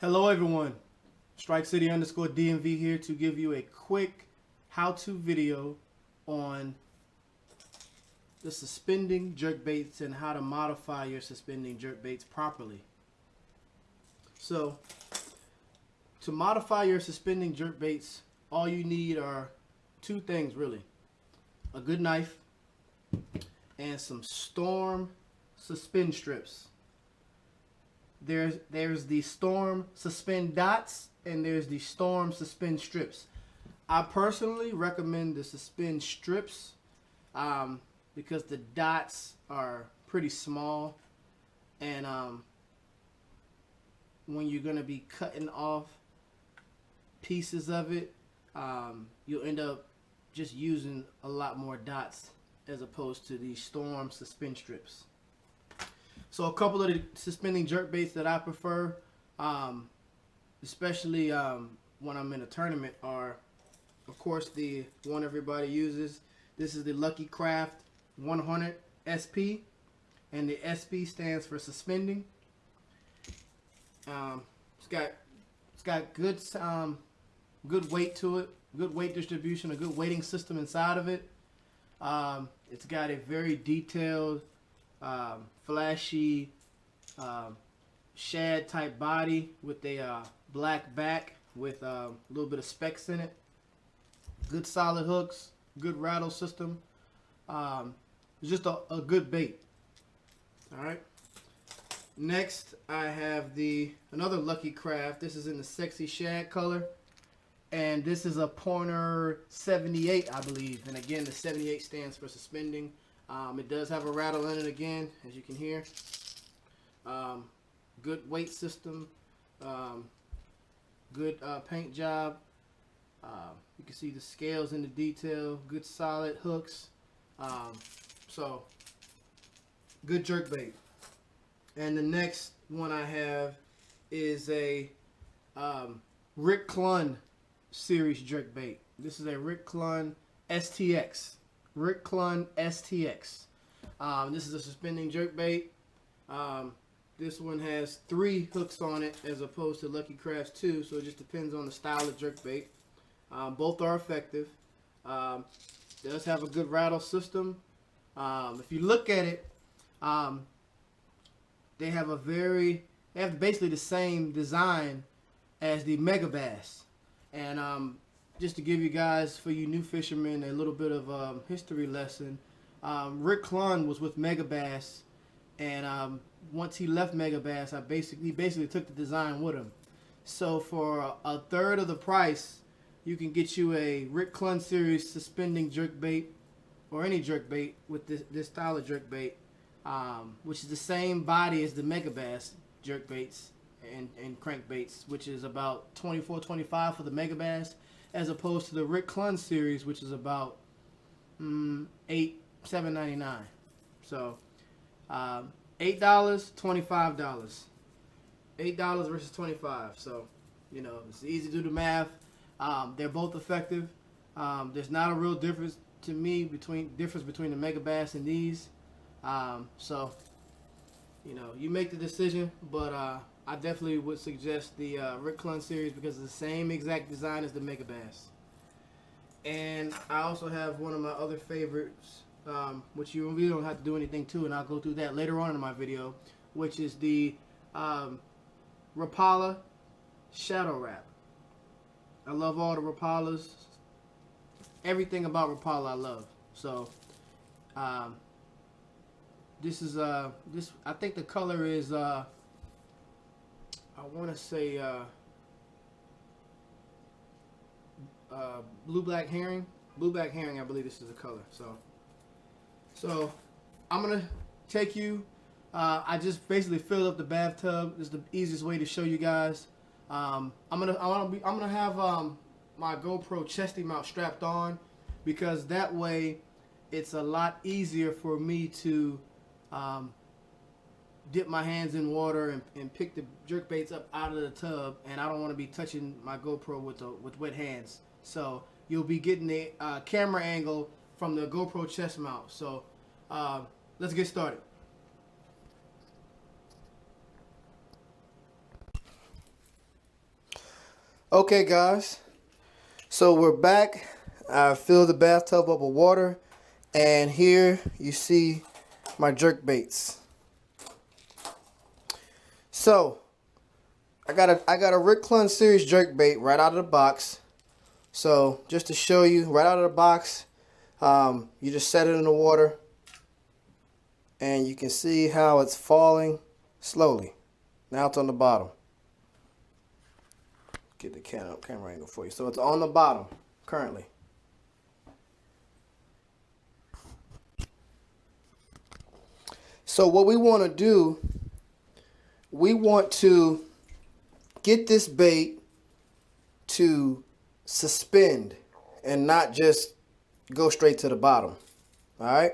Hello everyone, Strike City _ DMV here to give you a quick how-to video on the suspending jerkbaits and how to modify your suspending jerkbaits properly. So, to modify your suspending jerkbaits, all you need are two things really. A good knife and some Storm suspend strips. There's the Storm suspend dots and there's the Storm suspend strips. I personally recommend the suspend strips because the dots are pretty small, and when you're gonna be cutting off pieces of it, you'll end up just using a lot more dots as opposed to the Storm suspend strips. So a couple of the suspending jerkbaits that I prefer, especially when I'm in a tournament, are, of course, the one everybody uses. This is the Lucky Craft 100 SP, and the SP stands for suspending. It's got good weight to it, good weight distribution, a good weighting system inside of it. It's got a very detailed, flashy shad type body with a black back with a little bit of specks in it. Good solid hooks, good rattle system. It's just a good bait. Alright. Next I have another Lucky Craft. This is in the sexy shad color. And this is a Pointer 78, I believe. And again, the 78 stands for suspending. It does have a rattle in it again, as you can hear. Good weight system. Good paint job. You can see the scales in the detail. Good solid hooks. So, good jerkbait. And the next one I have is a Rick Clunn series jerkbait. This is a Rick Clunn STX. Rick Clunn STX. This is a suspending jerkbait. This one has 3 hooks on it as opposed to Lucky Craft's 2, so it just depends on the style of jerkbait. Both are effective. Does have a good rattle system. If you look at it, they have basically the same design as the Mega Bass. And just to give you guys, for you new fishermen, a little bit of history lesson. Rick Clunn was with Mega Bass, and once he left Mega Bass, he basically took the design with him. So for a third of the price, you can get you a Rick Clunn series suspending jerkbait, or any jerkbait with this style of jerkbait, which is the same body as the Mega Bass jerkbaits and crankbaits, which is about $24.25 for the Mega Bass, as opposed to the Rick Clunn series, which is about $7.99. So $8, $25. $8 versus $25. So, you know, it's easy to do the math. They're both effective. There's not a real difference to me between the Mega Bass and these. So, you know, you make the decision, but I definitely would suggest the Rick Clunn series because it's the same exact design as the Mega Bass. And I also have one of my other favorites, which you really don't have to do anything to, and I'll go through that later on in my video, which is the Rapala Shadow Wrap. I love all the Rapalas. Everything about Rapala I love. So this is I think the color is I want to say blue black herring. Blue black herring, I believe this is the color. So I'm gonna take you. I just basically filled up the bathtub. This is the easiest way to show you guys. I'm gonna have my GoPro chesty mount strapped on, because that way it's a lot easier for me to dip my hands in water and pick the jerkbaits up out of the tub, and I don't want to be touching my GoPro with wet hands. So you'll be getting the camera angle from the GoPro chest mount. So let's get started. Okay guys, so we're back. I filled the bathtub up with water, and here you see my jerk baits. So I got a Rick Clunn series jerk bait right out of the box. So just to show you, right out of the box, you just set it in the water, and you can see how it's falling slowly. Now it's on the bottom. Get the camera angle for you. So it's on the bottom currently. So what we want to do, we want to get this bait to suspend and not just go straight to the bottom. All right.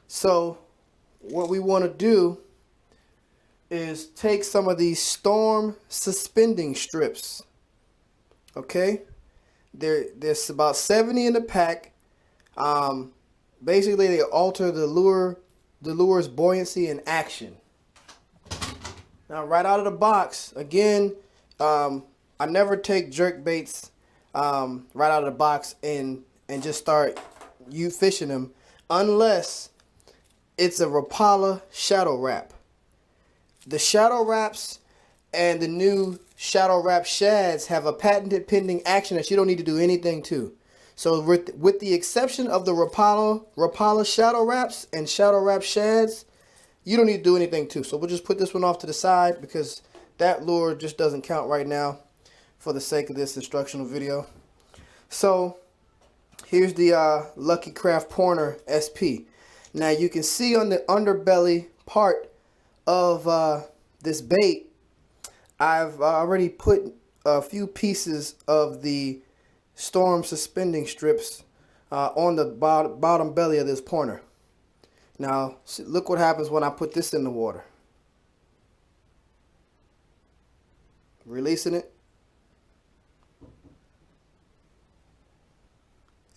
So what we want to do is take some of these storm suspending strips. Okay, there's about 70 in the pack. Basically they alter the lure's buoyancy and action. Now right out of the box, again, I never take jerk baits right out of the box and just start fishing them unless it's a Rapala shadow wrap. The shadow wraps and the new shadow wrap shads have a patented pending action that you don't need to do anything to. So with the exception of the Rapala shadow wraps and shadow wrap shads, you don't need to do anything to. So we'll just put this one off to the side because that lure just doesn't count right now for the sake of this instructional video. So here's the Lucky Craft Pointer SP. Now you can see on the underbelly part of this bait, I've already put a few pieces of the storm suspending strips on the bottom belly of this pointer. Now look what happens when I put this in the water. Releasing it.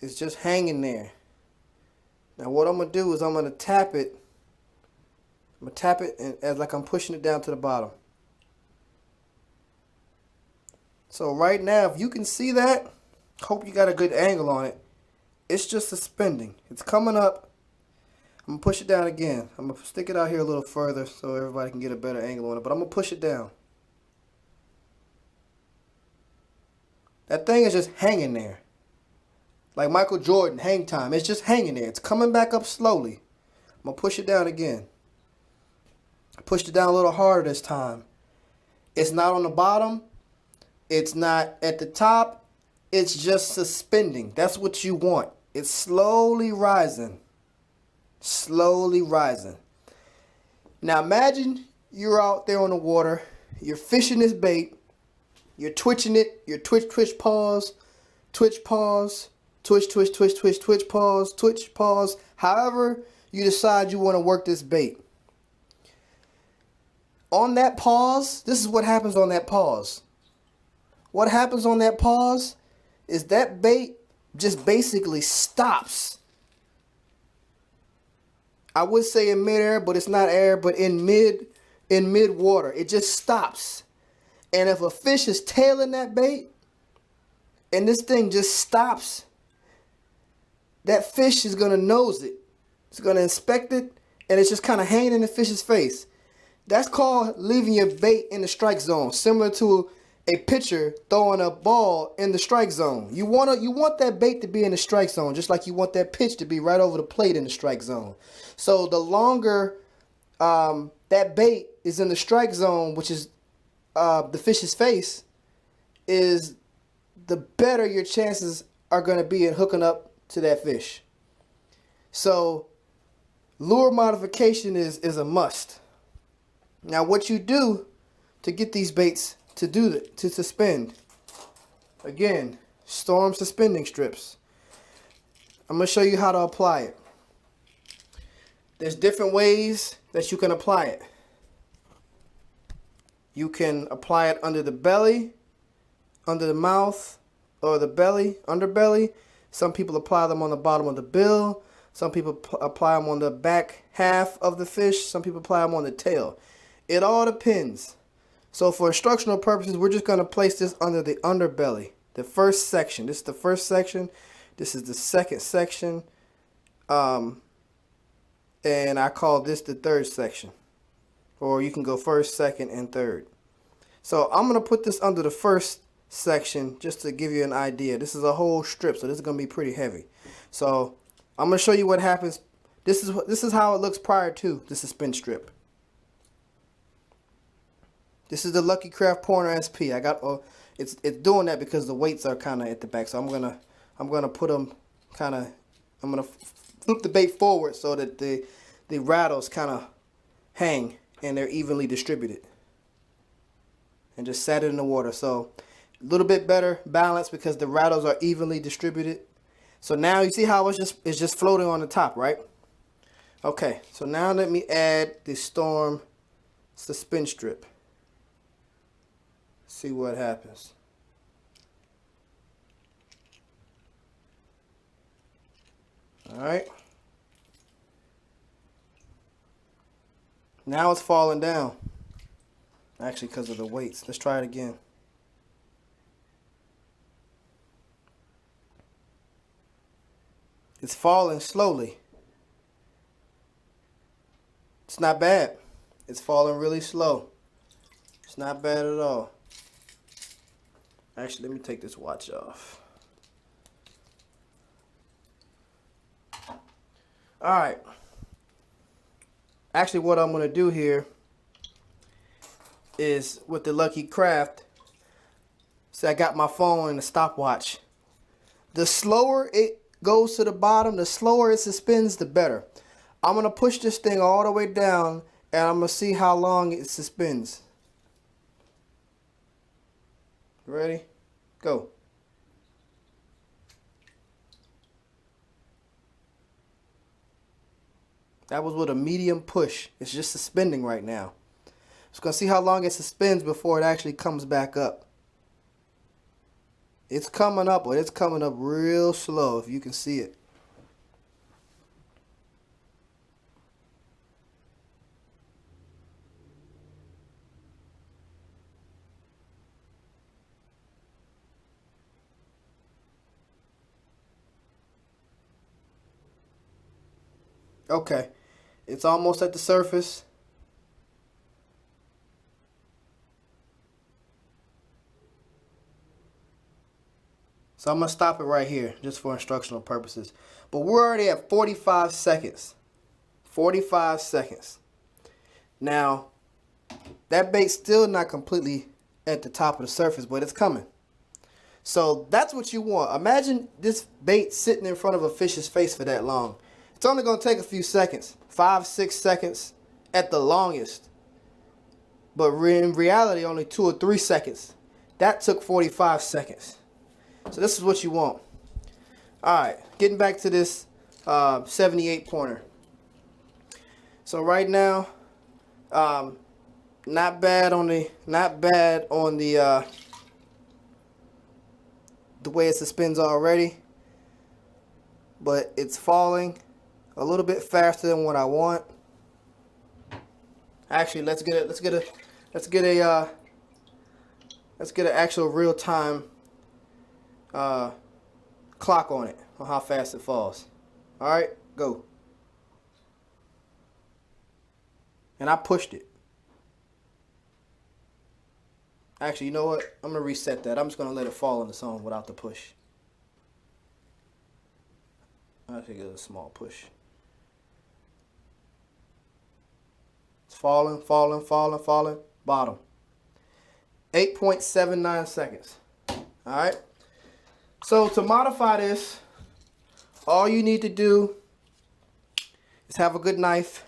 It's just hanging there. Now what I'm going to do is I'm going to tap it. I'm going to tap it and as like I'm pushing it down to the bottom. So right now, if you can see that, hope you got a good angle on it. It's just suspending. It's coming up. I'm going to push it down again. I'm going to stick it out here a little further so everybody can get a better angle on it. But I'm going to push it down. That thing is just hanging there. Like Michael Jordan, hang time. It's just hanging there. It's coming back up slowly. I'm going to push it down again. I pushed it down a little harder this time. It's not on the bottom. It's not at the top. It's just suspending. That's what you want. It's slowly rising. Slowly rising. Now imagine you're out there on the water. You're fishing this bait. You're twitching it. You're twitch, pause, twitch, pause, twitch, pause, twitch, pause. However you decide you want to work this bait. On that pause, this is what happens on that pause. What happens on that pause is that bait just basically stops. I would say in midair, but it's not air, but in mid water. It just stops. And if a fish is tailing that bait and this thing just stops, that fish is going to nose it. It's going to inspect it, and it's just kind of hanging in the fish's face. That's called leaving your bait in the strike zone, similar to a pitcher throwing a ball in the strike zone. You want that bait to be in the strike zone, just like you want that pitch to be right over the plate in the strike zone. So the longer that bait is in the strike zone, which is the fish's face, is the better your chances are going to be in hooking up to that fish. So lure modification is a must. Now what you do to get these baits to suspend, again, storm suspending strips. I'm going to show you how to apply it. There's different ways that you can apply it. You can apply it under the belly, under the mouth, or the belly, underbelly. Some people apply them on the bottom of the bill. Some people apply them on the back half of the fish. Some people apply them on the tail. It all depends. So for instructional purposes, we're just going to place this under the underbelly. The first section. This is the first section. This is the second section. And I call this the third section. Or you can go first, second, and third. So I'm going to put this under the first section just to give you an idea. This is a whole strip, so this is going to be pretty heavy. So I'm going to show you what happens. This is how it looks prior to the suspend strip. This is the Lucky Craft Pointer SP. I got it's doing that because the weights are kind of at the back. So I'm gonna put them kind of. I'm gonna flip the bait forward so that the rattles kind of hang and they're evenly distributed. And just set it in the water. So a little bit better balance because the rattles are evenly distributed. So now you see how it's just floating on the top, right? Okay. So now let me add the Storm suspend strip. See what happens. Alright. Now it's falling down. Actually, because of the weights. Let's try it again. It's falling slowly. It's not bad. It's falling really slow. It's not bad at all. Actually, let me take this watch off. Alright. Actually, what I'm going to do here is with the Lucky Craft. So I got my phone and a stopwatch. The slower it goes to the bottom, the slower it suspends, the better. I'm going to push this thing all the way down and I'm going to see how long it suspends. Ready? Go. That was with a medium push. It's just suspending right now. Just gonna see how long it suspends before it actually comes back up. It's coming up, but it's coming up real slow if you can see it. Okay, it's almost at the surface. So I'm going to stop it right here just for instructional purposes. But we're already at 45 seconds. 45 seconds. Now, that bait's still not completely at the top of the surface, but it's coming. So that's what you want. Imagine this bait sitting in front of a fish's face for that long. It's only going to take a few seconds, 5-6 seconds at the longest. But in reality, only 2 or 3 seconds. That took 45 seconds. So this is what you want. Alright, getting back to this 78 pointer. So right now, not bad on the way it suspends already, but it's falling a little bit faster than what I want. Actually, let's get an actual real time clock on it, on how fast it falls. All right, go. And I pushed it. Actually, you know what? I'm gonna reset that. I'm just gonna let it fall on its own without the push. I think it's a small push. It's falling, falling, falling, falling. Bottom. 8.79 seconds. All right. So to modify this, all you need to do is have a good knife.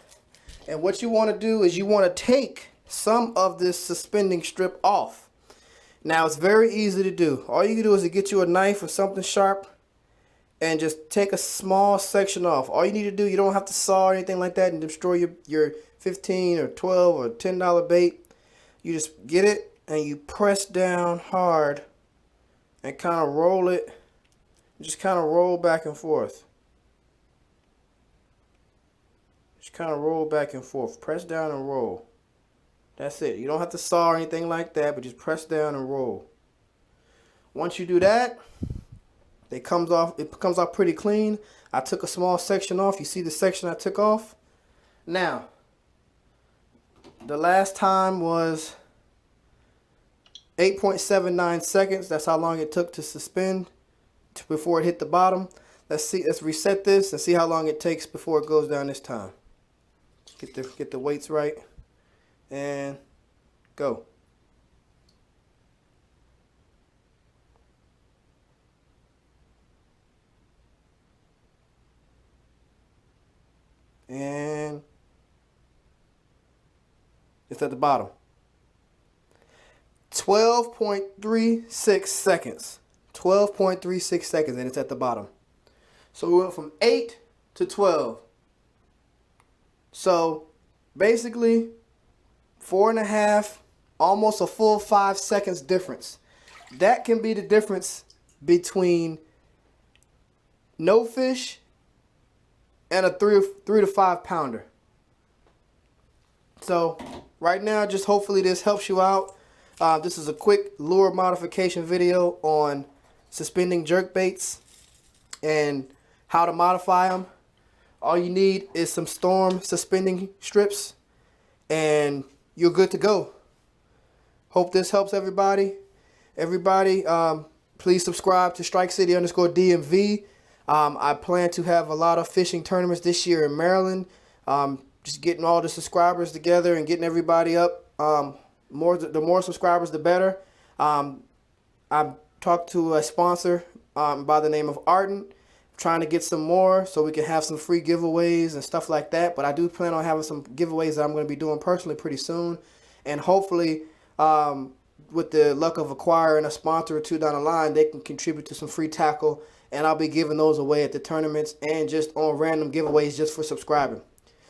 And what you want to do is you want to take some of this suspending strip off. Now it's very easy to do. All you can do is to get you a knife or something sharp and just take a small section off. All you need to do, you don't have to saw or anything like that and destroy your 15 or 12 or $10 bait. You just get it and you press down hard and kind of roll it. Just kind of roll back and forth. Just kind of roll back and forth. Press down and roll. That's it. You don't have to saw or anything like that, but just press down and roll. Once you do that, it comes off pretty clean. I took a small section off. You see the section I took off? Now, the last time was 8.79 seconds. That's how long it took to suspend before it hit the bottom. Let's reset this and see how long it takes before it goes down this time. Get the weights right and go. And it's at the bottom. 12.36 seconds. 12.36 seconds, and it's at the bottom. So we went from 8 to 12. So basically 4.5, almost a full 5 seconds difference. That can be the difference between no fish and a 3 to 5 pounder. So right now, just hopefully this helps you out. This is a quick lure modification video on suspending jerkbaits and how to modify them. All you need is some storm suspending strips and you're good to go. Hope this helps everybody. Please subscribe to StrikeCity_DMV. I plan to have a lot of fishing tournaments this year in Maryland. Just getting all the subscribers together and getting everybody up. The more subscribers, the better. I talked to a sponsor by the name of Ardent, trying to get some more so we can have some free giveaways and stuff like that. But I do plan on having some giveaways that I'm going to be doing personally pretty soon. And hopefully, with the luck of acquiring a sponsor or two down the line, they can contribute to some free tackle. And I'll be giving those away at the tournaments and just on random giveaways just for subscribing.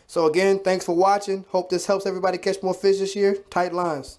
So again, thanks for watching. Hope this helps everybody catch more fish this year. Tight lines.